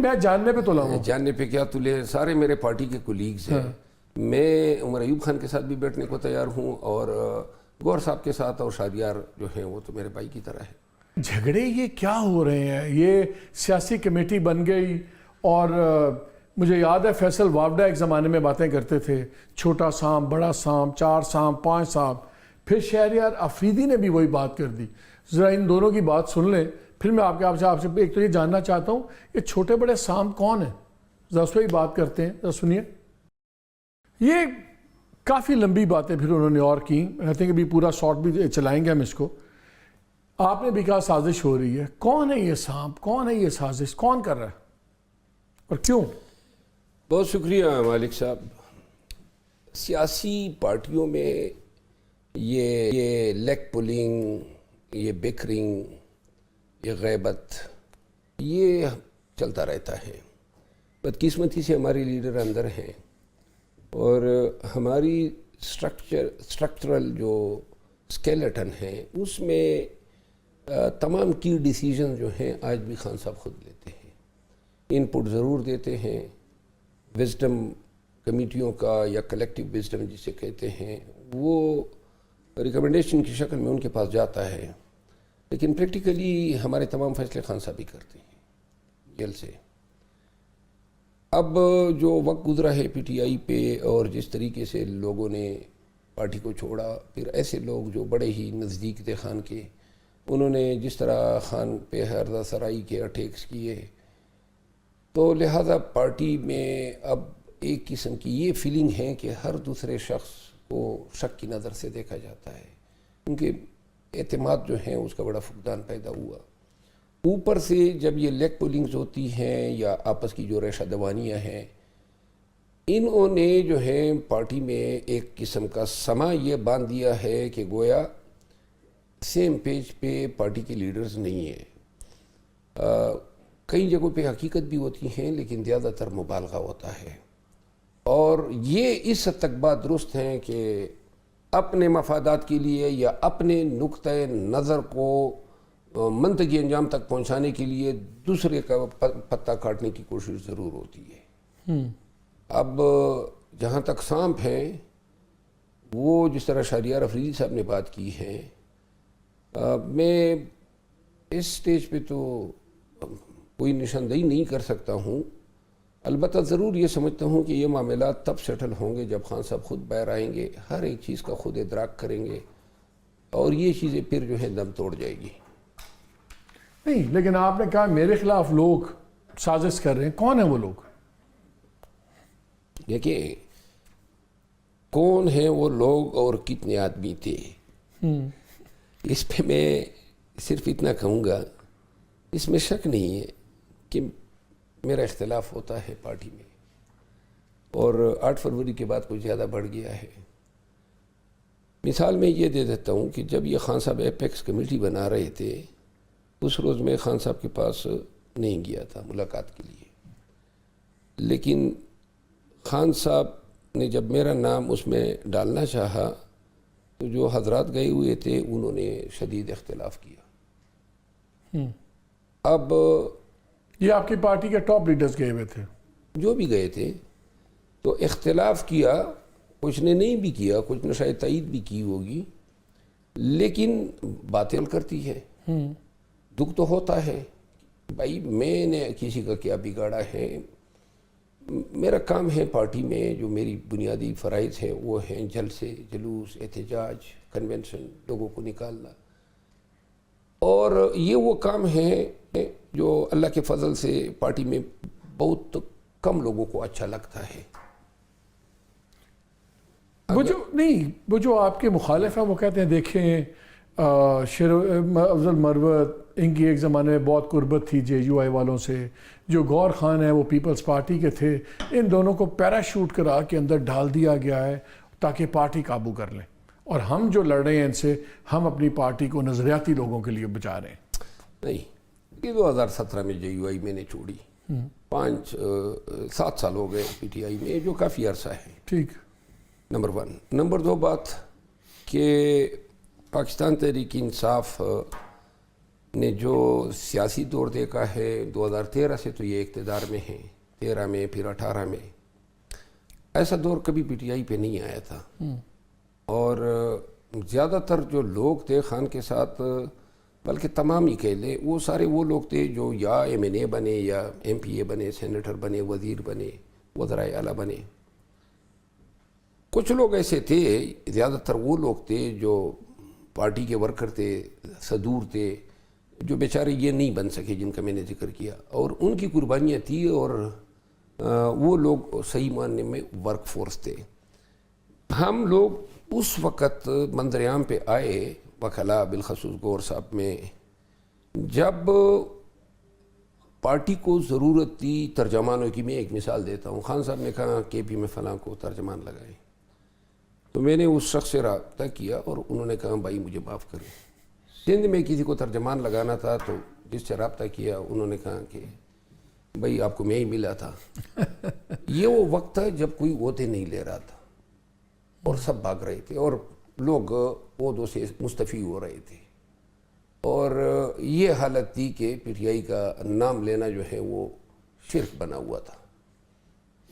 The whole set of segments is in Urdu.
میں جاننے پہ تلا ہوں. جاننے پہ کیا تلے، سارے میرے پارٹی کے کولیگز ہیں. میں عمر ایوب خان کے ساتھ بھی بیٹھنے کو تیار ہوں، اور گور صاحب کے ساتھ، اور شادیار جو ہیں وہ تو میرے بھائی کی طرح ہے. جھگڑے یہ کیا ہو رہے ہیں؟ یہ سیاسی کمیٹی بن گئی، اور مجھے یاد ہے فیصل وابڈا ایک زمانے میں باتیں کرتے تھے، چھوٹا سانپ، بڑا سانپ، 4 سانپ، 5 سانپ. پھر شہریار آفریدی نے بھی وہی بات کر دی. ذرا ان دونوں کی بات سن لیں، پھر میں آپ سے ایک تو یہ جاننا چاہتا ہوں یہ چھوٹے بڑے سانپ کون ہیں، ذرا اس پہ ہی بات کرتے ہیں، ذرا سنیے. یہ کافی لمبی باتیں پھر انہوں نے اور کی. آئی تھنک ابھی پورا شارٹ بھی چلائیں گے ہم اس کو. آپ نے بھی کہا سازش ہو رہی ہے. کون ہے یہ سانپ؟ کون ہے یہ سازش؟ کون کر رہا ہے اور کیوں؟ بہت شکریہ مالک صاحب. سیاسی پارٹیوں میں یہ لیگ پولنگ، یہ بیکرنگ، یہ غیبت، یہ چلتا رہتا ہے. بدقسمتی سے ہمارے لیڈر اندر ہیں، اور ہماری اسٹرکچرل جو اسکیلیٹن ہے اس میں تمام کی ڈیسیجن جو ہیں آج بھی خان صاحب خود لیتے ہیں. ان پٹ ضرور دیتے ہیں، وزڈم کمیٹیوں کا یا کلیکٹیو وزڈم جسے کہتے ہیں وہ ریکمنڈیشن کی شکل میں ان کے پاس جاتا ہے، لیکن پریکٹیکلی ہمارے تمام فیصلے خان صاحب ہی کرتے ہیں جیل سے. اب جو وقت گزرا ہے پی ٹی آئی پہ، اور جس طریقے سے لوگوں نے پارٹی کو چھوڑا، پھر ایسے لوگ جو بڑے ہی نزدیک تھے خان کے، انہوں نے جس طرح خان پہ ہردہ سرائی کے اٹیکس کیے، تو لہذا پارٹی میں اب ایک قسم کی یہ فیلنگ ہے کہ ہر دوسرے شخص کو شک کی نظر سے دیکھا جاتا ہے، کیونکہ اعتماد جو ہے اس کا بڑا فقدان پیدا ہوا. اوپر سے جب یہ لیگ پولنگز ہوتی ہیں یا آپس کی جو ریشہ دوانیاں ہیں، انہوں نے جو ہے پارٹی میں ایک قسم کا سما یہ باندھ دیا ہے کہ گویا سیم پیج پہ پارٹی کے لیڈرز نہیں ہیں. کئی جگہوں پہ حقیقت بھی ہوتی ہیں، لیکن زیادہ تر مبالغہ ہوتا ہے. اور یہ اس حد تک بات درست ہے کہ اپنے مفادات کے لیے یا اپنے نقطۂ نظر کو منطقی انجام تک پہنچانے کے لیے دوسرے کا پتہ کاٹنے کی کوشش ضرور ہوتی ہے. اب جہاں تک سانپ ہیں، وہ جس طرح شہریار آفریدی صاحب نے بات کی ہے، میں اس سٹیج پہ تو کوئی نشاندہی نہیں کر سکتا ہوں. البتہ ضرور یہ سمجھتا ہوں کہ یہ معاملات تب سیٹل ہوں گے جب خان صاحب خود باہر آئیں گے، ہر ایک چیز کا خود ادراک کریں گے، اور یہ چیزیں پھر جو ہے دم توڑ جائے گی. نہیں، لیکن آپ نے کہا میرے خلاف لوگ سازش کر رہے ہیں. کون ہیں وہ لوگ؟ دیکھیں، کون ہیں وہ لوگ اور کتنے آدمی تھے، اس پہ میں صرف اتنا کہوں گا، اس میں شک نہیں ہے کہ میرا اختلاف ہوتا ہے پارٹی میں، اور 8 فروری کے بعد کچھ زیادہ بڑھ گیا ہے. مثال میں یہ دے دیتا ہوں کہ جب یہ خان صاحب ایپیکس کمیٹی بنا رہے تھے، اس روز میں خان صاحب کے پاس نہیں گیا تھا ملاقات کے لیے، لیکن خان صاحب نے جب میرا نام اس میں ڈالنا چاہا تو جو حضرات گئے ہوئے تھے انہوں نے شدید اختلاف کیا. اب یہ آپ کی پارٹی کے ٹاپ لیڈرز گئے ہوئے تھے؟ جو بھی گئے تھے تو اختلاف کیا، کچھ نے نہیں بھی کیا، کچھ نے شاید تائید بھی کی ہوگی، لیکن باتیں حل کرتی ہے. دکھ تو ہوتا ہے، بھائی میں نے کسی کا کیا بگاڑا ہے. میرا کام ہے پارٹی میں جو میری بنیادی فرائض ہیں وہ ہیں جلسے، جلوس، احتجاج، کنونشن، لوگوں کو نکالنا، اور یہ وہ کام ہے جو اللہ کے فضل سے پارٹی میں بہت کم لوگوں کو اچھا لگتا ہے. وہ جو آپ کے مخالف ہیں وہ کہتے ہیں دیکھیں شیر افضل مروت، ان کی ایک زمانے میں بہت قربت تھی جے یو آئی والوں سے، جو غور خان ہیں وہ پیپلز پارٹی کے تھے، ان دونوں کو پیراشوٹ کرا کے اندر ڈال دیا گیا ہے تاکہ پارٹی قابو کر لیں، اور ہم جو لڑ رہے ہیں ان سے، ہم اپنی پارٹی کو نظریاتی لوگوں کے لیے بچا رہے ہیں. نہیں، یہ 2017 میں جے یو آئی میں نے چھوڑی، 7 سال ہو گئے پی ٹی آئی میں، جو کافی عرصہ ہے. ٹھیک، نمبر 1. نمبر 2 بات کہ پاکستان تحریک انصاف نے جو سیاسی دور دیکھا ہے 2013 سے تو یہ اقتدار میں ہیں، 13 میں پھر 18 میں، ایسا دور کبھی پی ٹی آئی پہ نہیں آیا تھا. اور زیادہ تر جو لوگ تھے خان کے ساتھ، بلکہ تمام ہی کہہ لیں، وہ سارے وہ لوگ تھے جو یا ایم این اے بنے یا ایم پی اے بنے، سینیٹر بنے، وزیر بنے، وزرائے اعلیٰ بنے. کچھ لوگ ایسے تھے، زیادہ تر وہ لوگ تھے جو پارٹی کے ورکر تھے، صدور تھے، جو بیچارے یہ نہیں بن سکے جن کا میں نے ذکر کیا، اور ان کی قربانیاں تھیں، اور وہ لوگ صحیح معنی میں ورک فورس تھے. ہم لوگ اس وقت منظر عام پہ آئے وکلا بالخصوص گور صاحب میں، جب پارٹی کو ضرورت تھی ترجمانوں کی. میں ایک مثال دیتا ہوں. خان صاحب نے کہا کہ پی میں فلاں کو ترجمان لگائیں، تو میں نے اس شخص سے رابطہ کیا اور انہوں نے کہا بھائی مجھے معاف کریں. سندھ میں کسی کو ترجمان لگانا تھا تو جس سے رابطہ کیا انہوں نے کہا کہ بھائی آپ کو میں ہی ملا تھا. یہ وہ وقت تھا جب کوئی عہدے نہیں لے رہا تھا اور سب بھاگ رہے تھے اور لوگ عہدوں سے مستفی ہو رہے تھے، اور یہ حالت تھی کہ پی ٹی آئی کا نام لینا جو ہے وہ شرک بنا ہوا تھا.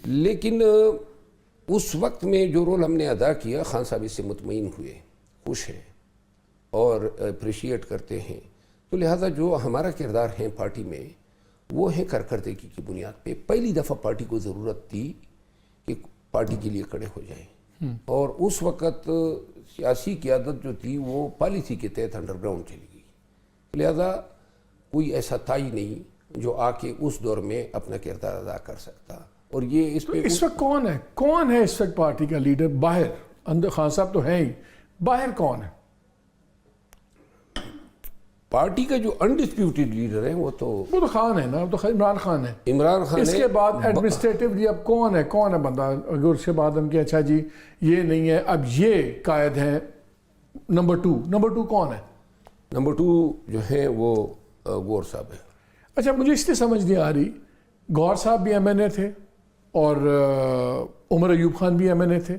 لیکن اس وقت میں جو رول ہم نے ادا کیا، خان صاحب اس سے مطمئن ہوئے، خوش ہیں اور اپریشیٹ کرتے ہیں. تو لہٰذا جو ہمارا کردار ہے پارٹی میں وہ ہے کارکردگی کی بنیاد پہ. پہلی دفعہ پارٹی کو ضرورت تھی کہ پارٹی کے لیے کھڑے ہو جائیں، اور اس وقت سیاسی قیادت جو تھی وہ پالیسی کے تحت انڈر گراؤنڈ چلی گئی. لہذا کوئی ایسا تھا ہی نہیں جو آ کے اس دور میں اپنا کردار ادا کر سکتا. اور یہ اس پہ اس وقت کون ہے اس وقت پارٹی کا لیڈر باہر؟ اندر خان صاحب تو ہیں ہی، باہر کون ہے پارٹی کا جو انڈسپیوٹڈ لیڈر ہے؟ وہ تو خان ہے نا، وہ تو عمران خان ہے. عمران خان اس کے بعد ایڈمنسٹریٹولی اب کون ہے بندہ؟ اگر اس کے بعد ہم کہ اچھا جی یہ نہیں ہے، اب یہ قائد ہیں نمبر ٹو کون ہے؟ نمبر 2 جو ہیں وہ گور صاحب ہے. اچھا مجھے اس لیے سمجھ نہیں آ رہی، گور صاحب بھی ایم این اے تھے اور عمر ایوب خان بھی ایم این اے تھے،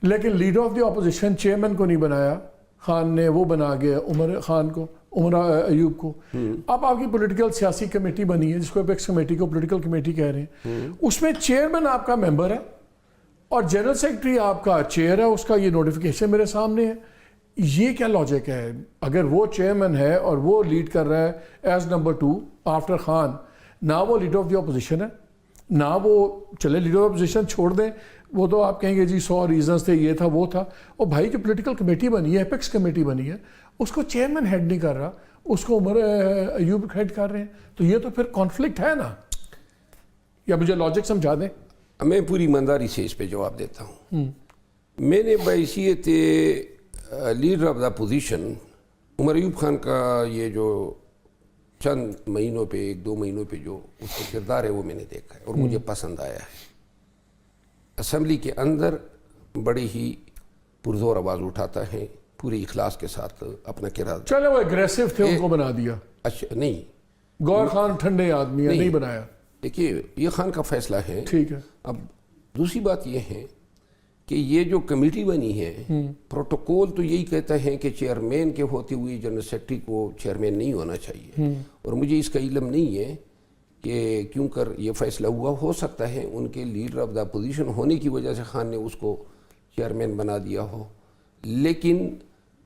لیکن leader of the opposition chairman کو نہیں بنایا خان نے، وہ بنا گیا عمر ایوب کو. اب آپ کی پولیٹیکل سیاسی کمیٹی بنی ہے جس کو اپیکس کمیٹی کو پولیٹیکل کمیٹی کہہ رہے ہیں، اس میں چیئرمین آپ کا ممبر ہے اور جنرل سیکرٹری آپ کا چیئر ہے. اس کا یہ نوٹیفیکیشن میرے سامنے ہے. یہ کیا لاجک ہے؟ اگر وہ چیئرمین ہے اور وہ لیڈ کر رہا ہے ایز نمبر 2 آفٹر خان، نہ وہ لیڈر آف دی اپوزیشن ہے، نہ وہ چلے لیڈر آف اپوزیشن چھوڑ دیں، وہ تو آپ کہیں گے جی 100 ریزنز تھے، یہ تھا وہ تھا. اور بھائی جو پولیٹیکل کمیٹی بنی ہے، اپیکس کمیٹی بنی ہے، اس کو چیئرمین ہیڈ نہیں کر رہا، اس کو عمر ایوب ہیڈ کر رہے ہیں. تو یہ تو پھر کانفلکٹ ہے نا؟ یا مجھے لاجک سمجھا دیں. میں پوری ایمانداری سے اس پہ جواب دیتا ہوں. میں نے بحیثیت leader of the position Omar Ayub Khan کا یہ جو چند مہینوں پہ 1-2 مہینوں پہ جو اس کا کردار ہے وہ میں نے دیکھا ہے اور مجھے پسند آیا ہے. اسمبلی کے اندر بڑے ہی پرزور آواز اٹھاتا ہے، پوری اخلاص کے ساتھ اپنا کردار. چلے وہ اگریسو تھے، ان کو بنا دیا. اچھا نہیں، گور خان ٹھنڈے آدمی ہے، نہیں بنایا. دیکھیے یہ خان کا فیصلہ ہے. ٹھیک ہے. اب دوسری بات یہ ہے کہ یہ جو کمیٹی بنی ہے، پروٹوکول تو یہی کہتا ہے کہ چیئرمین کے ہوتے ہوئے جنرل سیکرٹری کو چیئرمین نہیں ہونا چاہیے. اور مجھے اس کا علم نہیں ہے کہ کیوں کر یہ فیصلہ ہوا. ہو سکتا ہے ان کے لیڈر آف دا اپوزیشن ہونے کی وجہ سے خان نے اس کو چیئرمین بنا دیا ہو. لیکن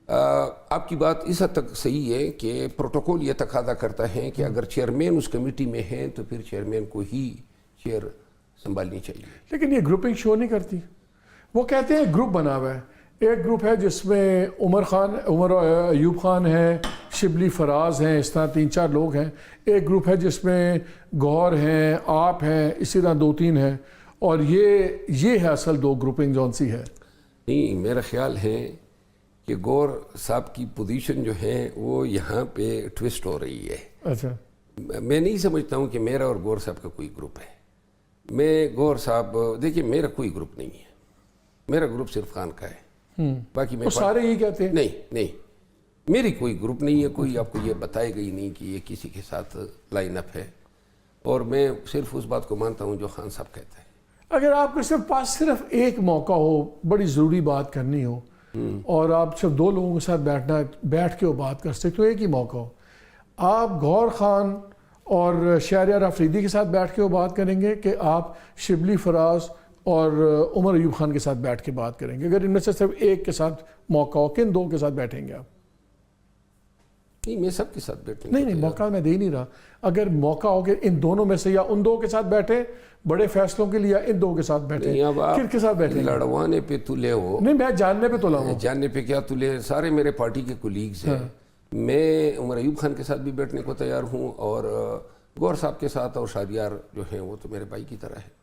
آپ کی بات اس حد تک صحیح ہے کہ پروٹوکول یہ تقاضا کرتا ہے کہ اگر چیئرمین اس کمیٹی میں ہیں تو پھر چیئرمین کو ہی چیئر سنبھالنی چاہیے. لیکن یہ گروپنگ شو نہیں کرتی. وہ کہتے ہیں گروپ بنا ہوا ہے، ایک گروپ ہے جس میں عمر ایوب خان ہے، شبلی فراز ہیں، اس طرح 3-4 لوگ ہیں. ایک گروپ ہے جس میں گور ہیں، آپ ہیں، اسی طرح 2-3 ہیں. اور یہ ہے اصل 2 گروپنگ جون سی ہے. نہیں، میرا خیال ہے کہ گور صاحب کی پوزیشن جو ہے وہ یہاں پہ ٹوسٹ ہو رہی ہے. اچھا، میں نہیں سمجھتا ہوں کہ میرا اور گور صاحب کا کوئی گروپ ہے. میں گور صاحب دیکھیے میرا کوئی گروپ نہیں ہے، میرا گروپ صرف خان کا ہے. باقی میں سارے یہی کہتے ہیں. نہیں، میری کوئی گروپ نہیں ہے. کوئی آپ کو یہ بتائے گئی نہیں کہ یہ کسی کے ساتھ لائن اپ ہے. اور میں صرف اس بات کو مانتا ہوں جو خان صاحب کہتا ہے. اگر آپ کے پاس صرف ایک موقع ہو، بڑی ضروری بات کرنی ہو، اور آپ صرف 2 لوگوں کے ساتھ بیٹھ کے وہ بات کر سکتے تو ایک ہی موقع ہو، آپ غور خان اور شہریار آفریدی کے ساتھ بیٹھ کے وہ بات کریں گے کہ آپ شبلی فراز اور عمر ایوب خان کے ساتھ بیٹھ کے بات کریں گے؟ اگر ان میں سے صرف ایک کے ساتھ موقع ہو، کن دو کے ساتھ بیٹھیں گے آپ؟ نہیں، میں سب کے ساتھ بیٹھوں گا. نہیں موقع میں دے ہی نہیں رہا. اگر موقع ہو کہ ان دونوں میں سے یا ان دو کے ساتھ بیٹھے بڑے فیصلوں کے لیے، ان دو کے ساتھ بیٹھے، کن کے ساتھ بیٹھیں گے؟ لڑوانے پہ تلے ہو. نہیں میں جاننے پہ تلا ہوں. جاننے پہ کیا تلے، سارے میرے پارٹی کے کولیگز ہیں. میں عمر ایوب خان کے ساتھ بھی بیٹھنے کو تیار ہوں، اور گور صاحب کے ساتھ اور شہریار جو ہیں وہ تو میرے بھائی کی طرح ہے.